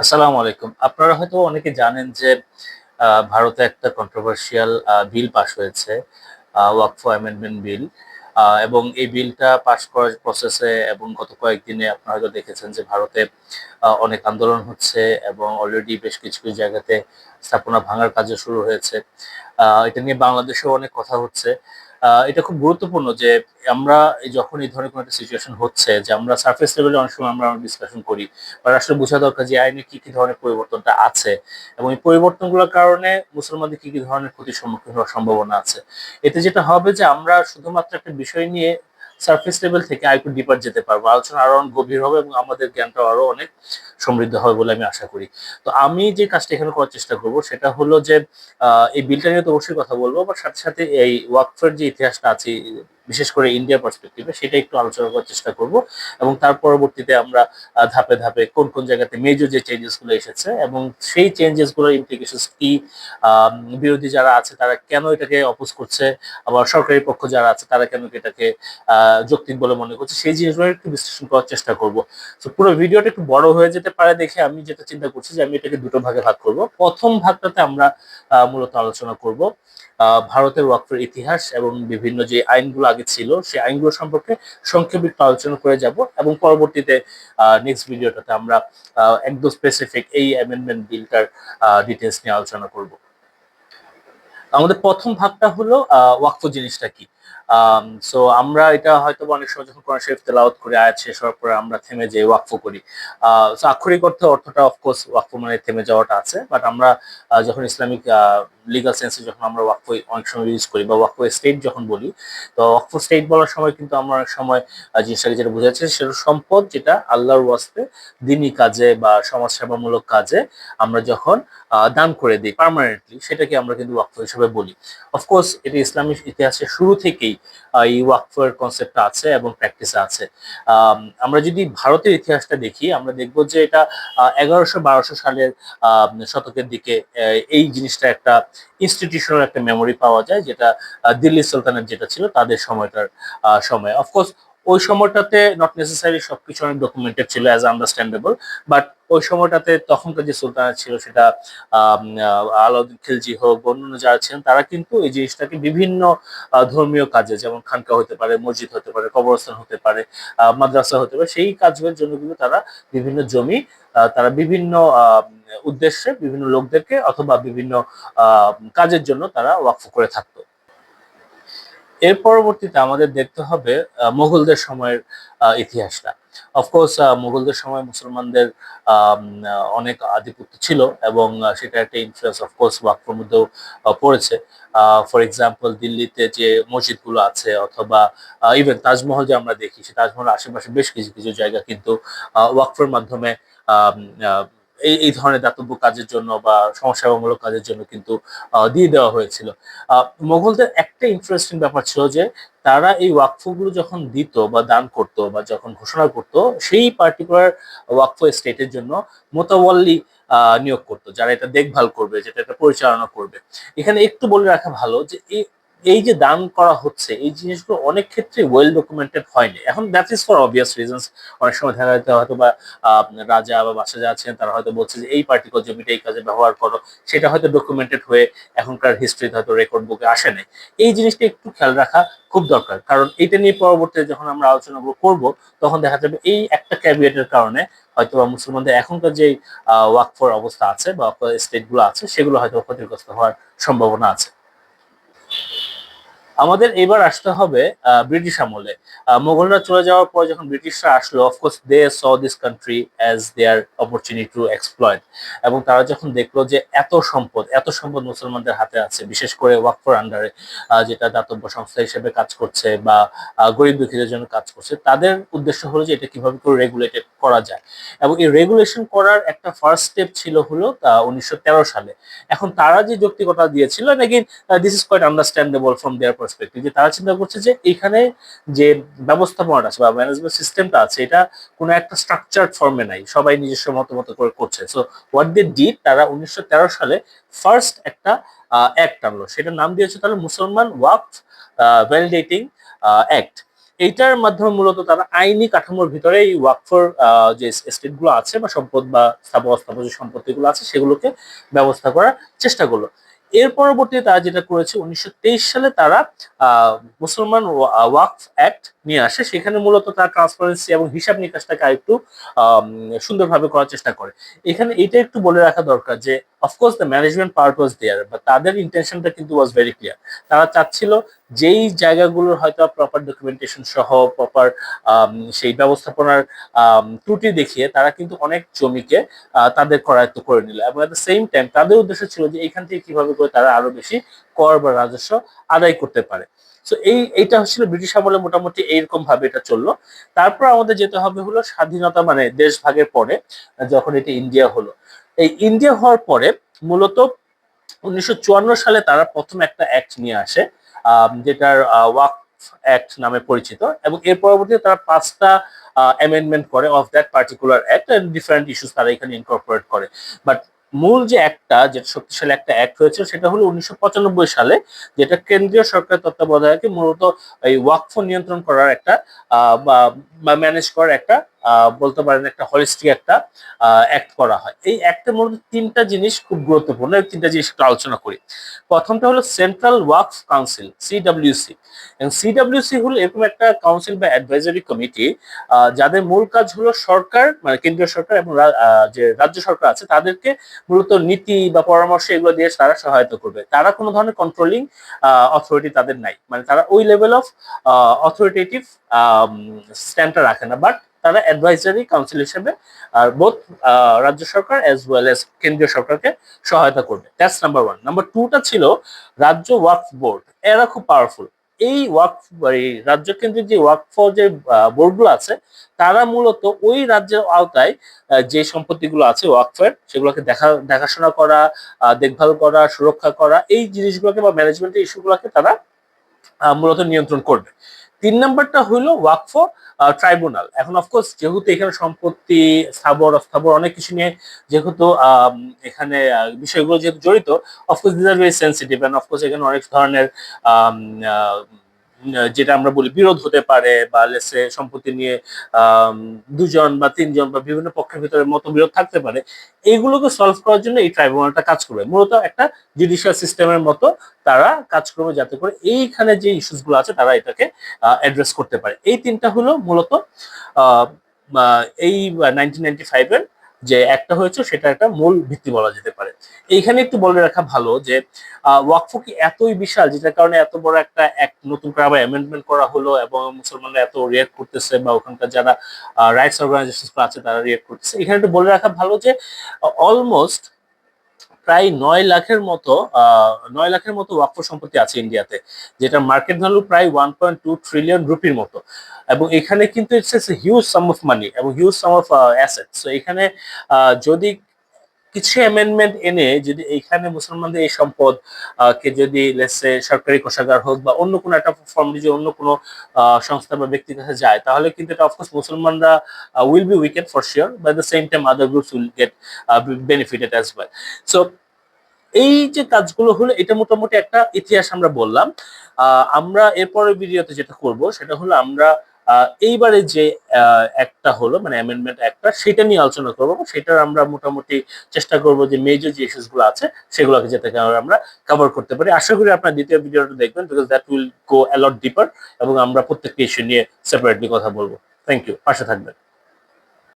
আসসালামু আলাইকুম। আপনারা হয়তো অনেকে জানেন যে ভারতে একটা কন্ট্রোভার্সিয়াল বিল পাস হয়েছে, ওয়াকফ অ্যামেন্ডমেন্ট বিল। এবং এই বিলটা পাস করার প্রসেসে এবং গত কয়েকদিনে আপনারা হয়তো দেখেছেন যে ভারতে অনেক আন্দোলন হচ্ছে এবং অলরেডি বেশ কিছু কিছু জায়গাতে স্থাপনা ভাঙার কাজও শুরু হয়েছে। এটা নিয়ে বাংলাদেশেও অনেক কথা হচ্ছে। এটা খুব গুরুত্বপূর্ণ যে আমরা যখন এই ধরনের কোনো একটা সিচুয়েশন হচ্ছে, যে আমরা সারফেস লেভেলে অনেক সময় আমরা ডিসকাশন করি, বা আসলে বোঝা দরকার যে আইনে কি কি ধরনের পরিবর্তনটা আছে এবং এই পরিবর্তনগুলোর কারণে মুসলমানদের কি কি ধরনের ক্ষতির সম্মুখীন হওয়ার সম্ভাবনা আছে। এতে যেটা হবে যে আমরা শুধুমাত্র একটা বিষয় নিয়ে সারফেস লেভেল থেকে আরেকটু ডিপার যেতে পারবো, আলোচনা আরো অনেক গভীর হবে এবং আমাদের জ্ঞানটা আরো অনেক সমৃদ্ধ হবে বলে আমি আশা করি। তো আমি যে কাজটা এখানে করার চেষ্টা করব সেটা হলো যে এই বিলটা নিয়ে তো অবশ্যই কথা বলবো, বাট সাথে সাথে এই ওয়াকফের যে ইতিহাসটা আছে, বিশেষ করে ইন্ডিয়ার পার্সপেক্টিভে, সেটা একটু আলোচনা করার চেষ্টা করব। এবং তার পরবর্তীতে আমরা ধাপে ধাপে কোন কোন জায়গাতে মেজর যে চেঞ্জেস গুলো এসেছে এবং সেই চেঞ্জেস গুলোর ইমপ্লিকেশন কি, আহ, বিরোধী যারা আছে তারা কেন এটাকে অপোজ করছে, আবার সরকারি পক্ষ যারা আছে তারা কেন এটাকে যৌক্তিক বলে মনে করছে, সেই জিনিসগুলো একটু বিশ্লেষণ করার চেষ্টা করব। তো পুরো ভিডিওটা একটু বড় হয়ে যেতে পারে দেখে আমি যেটা চিন্তা করছি যে আমি এটাকে দুটো ভাগে ভাগ করব। প্রথম ভাগটাতে আমরা মূলত আলোচনা করব ভারতের ওয়াকফের ইতিহাস এবং বিভিন্ন যে আইনগুলো আগে ছিল সেই আইনগুলো সম্পর্কে সংক্ষেপে একটু আলোচনা করে যাব, এবং পরবর্তীতে নেক্সট ভিডিওটাতে আমরা একদম স্পেসিফিক এই অ্যামেন্ডমেন্ট বিলটার ডিটেলস নিয়ে আলোচনা করব। আমাদের প্রথম ভাগটা হলো ওয়াকফ জিনিসটা কি। সো আমরা এটা হয়তো অনেক সময় যখন কোরআন শরীফ তেলাওয়াত করি, আয়াত শেষ হওয়ার পরে আমরা থেমে যাই, ওয়াকফ করি। সো আক্ষরিক অর্থে অর্থটা অফকোর্স ওয়াকফ মানে থেমে যাওয়াটা আছে, বাট আমরা যখন ইসলামিক লিগাল সেন্সে যখন আমরা ওয়াকফ অনেক সময় ইউজ করি বা ওয়াকফ স্টেট যখন বলি, তো ওয়াকফ স্টেট বলার সময় কিন্তু আমরা অনেক সময় জিনিসটাকে যেটা বোঝাচ্ছে সেটা সম্পদ যেটা আল্লাহর ওয়াস্তে দিনী কাজে বা সমাজ সেবামূলক কাজে আমরা যখন দান করে দিই পার্মানেন্টলি, সেটাকে আমরা কিন্তু ওয়াকফ হিসেবে বলি। অফকোর্স এটা ইসলামিক ইতিহাসের শুরু থেকেই এই ওয়াকফের কনসেপ্টটা আছে এবং প্র্যাকটিসে আছে। আমরা যদি ভারতের ইতিহাসটা দেখি, আমরা দেখবো যে এটা 1100-1200 সালের শতকের দিকে এই জিনিসটা একটা ইনস্টিটিউশনাল একটা মেমোরি পাওয়া যায়, যেটা দিল্লি সুলতানের যেটা ছিল তাদের সময়টার সময়। অফকোর্স ওই সময়টাতে নট নেসেসারি সবকিছু অনেক ডকুমেন্টেড ছিল, অ্যাজ আন্ডারস্ট্যান্ডেবল, বাট ওই সময়টাতে তখনকার যে সুলতানা ছিল সেটা আলাউদ্দিন খিলজি হোক, অন্যান্য যারা ছিলেন, তারা কিন্তু এই জিনিসটাকে বিভিন্ন ধর্মীয় কাজে, যেমন খানকা হতে পারে, মসজিদ হতে পারে, কবরস্থান হতে পারে, মাদ্রাসা হতে পারে, সেই কাজের জন্য কিন্তু তারা বিভিন্ন জমি তারা বিভিন্ন উদ্দেশ্যে বিভিন্ন লোকদেরকে অথবা বিভিন্ন কাজের জন্য তারা ওয়াকফ করে থাকতো। এর পরবর্তীতে আমাদের দেখতে হবে মুঘলদের সময়ের ইতিহাসটা। অফকোর্স মুঘলদের সময় মুসলমানদের অনেক আধিপত্য ছিল এবং সেটা একটা ইনফ্লুয়েন্স অফকোর্স ওয়াকফের মধ্যেও পড়েছে। ফর এক্সাম্পল, দিল্লিতে যে মসজিদগুলো আছে অথবা ইভেন তাজমহল যে আমরা দেখি, সে তাজমহল আশেপাশে বেশ কিছু কিছু জায়গা কিন্তু ওয়াকফের মাধ্যমে আম, আহ, এই ধরনের দাতব্য কাজের জন্য বা সমাজসেবামূলক কাজের জন্য কিন্তু দিয়ে দেওয়া হয়েছিল। মোগলদের একটা ইন্টারেস্টিং ব্যাপার ছিল যে তারা এই ওয়াকফগুলো যখন দিত বা দান করতো বা যখন ঘোষণা করতো, সেই পার্টিকুলার ওয়াকফ স্টেটের জন্য মোতাওয়াল্লি নিয়োগ করতো, যারা এটা দেখভাল করবে, যেটা এটা পরিচালনা করবে। এখানে একটু বলে রাখা ভালো যে এই এই যে দান করা হচ্ছে, এই জিনিসগুলো অনেক ক্ষেত্রে ওয়েল ডকুমেন্টেড হয়নি। এখন that is for obvious reasons. অনেক সময় দেখা যেতে হয়তো বা রাজা বা বাদশা যারা আছেন তারা হয়তো বলছে যে এই পার্টিকুলার জমিটা এই কাজে ব্যবহার করো, সেটা হয়তো ডকুমেন্টেড হয়ে এখনকার হিস্ট্রিতে হয়তো রেকর্ড বুকে আসে নাই। এই জিনিসটা একটু খেয়াল রাখা খুব দরকার, কারণ এটা নিয়ে পরবর্তীতে যখন আমরা আলোচনাগুলো করব, তখন দেখা যাবে এই একটা ক্যাভিয়েটের কারণে হয়তো মুসলমানদের এখনকার যে ওয়াকফের অবস্থা আছে বা স্টেট গুলো আছে সেগুলো হয়তো ক্ষতিগ্রস্ত হওয়ার সম্ভাবনা আছে। আমাদের এবার আসতে হবে ব্রিটিশ আমলে। মোগলরা চলে যাওয়ার পর যখন ব্রিটিশরা আসলো, of course they saw this country as their opportunity to exploit. এবং তারা যখন দেখলো যে এত সম্পদ মুসলমানদের হাতে আছে, বিশেষ করে ওয়াকফের আন্ডারে যেটা দাতব্য সংস্থা হিসেবে কাজ করছে বা গরিব দুঃখীদের জন্য কাজ করছে, তাদের উদ্দেশ্য হলো যে এটা কিভাবে করে রেগুলেটেড করা যায়। এবং এই রেগুলেশন করার একটা ফার্স্ট স্টেপ ছিল হলো 1913 সালে। এখন তারা যে যৌক্তিকতা দিয়েছিল, this is quite understandable from their perspective, যে তারা চিন্তা করছে যে এখানে যে ব্যবস্থাপনাটা আছে বা ম্যানেজমেন্ট সিস্টেমটা আছে, এটা কোনো একটা স্ট্রাকচার্ড ফর্মে নাই, সবাই নিজস্ব মতো করে করছে। সো হোয়াট দে ডিড, তারা 1913 সালে ফার্স্ট একটা অ্যাক্ট আনলো, সেটার নাম দিয়েছে তাহলে মুসলমান ওয়াকফ ভ্যালিডেটিং অ্যাক্ট। এইটার মাধ্যমে মূলত তারা আইনি কাঠামোর ভিতরে এই ওয়াকফর যে এস্টেট গুলো আছে বা সম্পদ বা স্থাবর অস্থাবর যে সম্পত্তিগুলো আছে সেগুলোকে ব্যবস্থা করার চেষ্টা করলো। এর পরবর্তীতে তারা যেটা করেছে 1923 সালে তারা আহ মুসলমান ওয়াকফ অ্যাক্ট নিয়ে আসে। সেখানে মূলত তারা ট্রান্সপারেন্সি এবং হিসাব নিকাশটাকে আরেকটু সুন্দরভাবে করার চেষ্টা করে। এখানে এটা একটু বলে রাখা দরকার যে of course the management part was there, but তাদের ইন্টেনশনটা কিন্তু ওয়াজ ভেরি ক্লিয়ার। তারা চাচ্ছিল যেই জায়গাগুলোর হয়তো প্রপার ডকুমেন্টেশন সহ প্রপার সেই ব্যবস্থাপনার ত্রুটি দেখিয়ে তারা কিন্তু অনেক জমিকে তাদের করায়ত্ত করে নিল, এবং এট দ্য সেম টাইম তাদের উদ্দেশ্য ছিল যে এখান থেকে কিভাবে করে তারা আরো বেশি কর বা রাজস্ব আদায় করতে পারে। সো এইটা হচ্ছিল ব্রিটিশ আমলে মোটামুটি এইরকম ভাবে এটা চললো। তারপর আমাদের যেতে হবে হলো স্বাধীনতা মানে দেশ ভাগের পরে, যখন এটা ইন্ডিয়া হলো। এই ইন্ডিয়া হওয়ার পরে মূলত 1954 সালে তারা প্রথম একটা অ্যাক্ট নিয়ে আসে, যেটার ওয়াকফ অ্যাক্ট নামে পরিচিত, এবং এর পরবর্তীতে তারা 5টা অ্যামেন্ডমেন্ট করে of that particular act, and different issues তারা এখানে ইনকর্পোরেট করে। বাট মূল যে একটা যেটা শক্তিশালী একটা অ্যাক্ট হয়েছে সেটা হলো 1995 সালে, যেটা কেন্দ্রীয় সরকার তত্ত্বাবধায়কে মূলত এই ওয়াকফ নিয়ন্ত্রণ করার একটা বা ম্যানেজ করার একটা বলতে পারেন একটা হলিস্টিক একটা অ্যাক্ট করা হয়। এই অ্যাক্টের মধ্যে 3টা জিনিস খুব গুরুত্বপূর্ণ, এই 3টা জিনিস একটু আলোচনা করি। প্রথমটা হলো সেন্ট্রাল ওয়াকফ কাউন্সিল, সিডব্লিউসি। এবং সিডব্লিউসি হলো এরকম একটা কাউন্সিল বা অ্যাডভাইজারি কমিটি, যাদের মূল কাজ হলো সরকার মানে কেন্দ্রীয় সরকার এবং যে রাজ্য সরকার আছে তাদেরকে মূলত নীতি বা পরামর্শ এগুলো দিয়ে তারা সহায়তা করবে। তারা কোনো ধরনের কন্ট্রোলিং অথরিটি তাদের নাই, মানে তারা ওই লেভেল অফ অথরিটেটিভ স্ট্যান্ডটা রাখে না, বাট তারা অ্যাডভাইজারি কাউন্সিল হিসেবে আর বোথ রাজ্য সরকার অ্যাজ ওয়েল এজ কেন্দ্রীয় সরকারকে সহায়তা করবে। That's number one. নাম্বার টুটা ছিল রাজ্য ওয়াকফ বোর্ড। এরা খুব পাওয়ারফুল। এই ওয়াকফ এই রাজ্য কেন্দ্রিক যে ওয়াকফ যে বোর্ডগুলো আছে তারা মূলত ওই রাজ্যের আওতায় যে সম্পত্তিগুলো আছে ওয়াকফের সেগুলোকে দেখাশোনা করা, দেখভাল করা, সুরক্ষা করা, এই জিনিসগুলোকে বা ম্যানেজমেন্টের ইস্যুগুলোকে তারা মূলত নিয়ন্ত্রণ করবে। 3 নাম্বারটা হইলো ওয়াকফ ট্রাইব্যুনাল। এখন অফকোর্স যেহেতু এখানে সম্পত্তি স্থাবর অস্থাবর অনেক কিছু নিয়ে যেহেতু এখানে বিষয়গুলো যেহেতু জড়িত, of course this are very sensitive, and of course এখানে অনেক ধরনের আম, আহ, যেটা আমরা বলি বিরোধ হতে পারে, বা লেসে সম্পত্তি নিয়ে আম, 2জন বা 3জন বা বিভিন্ন পক্ষের ভিতরে মতবিরোধ থাকতে পারে। এইগুলোকে সলভ করার জন্য এই ট্রাইব্যুনালটা কাজ করবে, মূলত একটা জুডিশিয়াল সিস্টেমের মতো তারা কাজ করবে, যাতে করে এইখানে যে ইস্যুস গুলো আছে তারা এটাকে অ্যাড্রেস করতে পারে। এই 3টা হলো মূলত আহ, এই 1995 এর যে একটা হয়েছে সেটা একটা মূল ভিত্তি বলা যেতে পারে। এইখানে একটু বলে রাখা ভালো যে ওয়াকফ কি এতই বিশাল যেটার কারণে এত বড় একটা নতুন করে আবার অ্যামেন্ডমেন্ট করা হলো এবং মুসলমানরা এত রিয়েক্ট করতেছে, বা ওখানকার যারা রাইটস অর্গানাইজেশন আছে তারা রিয়েক্ট করতেছে। এখানে একটু বলে রাখা ভালো যে অলমোস্ট প্রায় 9 লাখের মতো ওয়াকফ সম্পত্তি আছে ইন্ডিয়াতে, যেটা মার্কেট ভ্যালু প্রায় 1.2 ট্রিলিয়ন রুপির মতো। এবং এখানে কিন্তু it's huge sum of money এবং huge sum of asset. So এখানে যদি কিছু অ্যামেন্ডমেন্ট এনে যদি এইখানে মুসলমানদের এই সম্পদ কে যদি লেটসে সরকারি কোষাগার হোক বা অন্য কোনো একটা ফর্ম যদি অন্য কোনো সংস্থা বা ব্যক্তির কাছে যায়, তাহলে কিন্তু এটা অফকোর্স মুসলমানরা will be wicket for sure, by the same time other groups will get benefited as well. So এই যে কাজগুলো হলো এটা মোটামুটি একটা ইতিহাস আমরা বললাম। আমরা এরপরের ভিডিওতে যেটা করব সেটা হলো আমরা এইবারে যে একটা হলো মানে অ্যামেন্ডমেন্ট একটা সেটা নিয়ে আলোচনা করবো। সেটার আমরা মোটামুটি চেষ্টা করব যে মেজর যে ইস্যুস গুলো আছে সেগুলোকে যাতে আমরা কভার করতে পারি। আশা করি আপনার দ্বিতীয় ভিডিওটা দেখবেন, because that will go a lot deeper, এবং আমরা প্রত্যেকটা ইস্যু নিয়ে সেপারেটলি কথা বলবো। থ্যাংক ইউ, পাশে থাকবেন।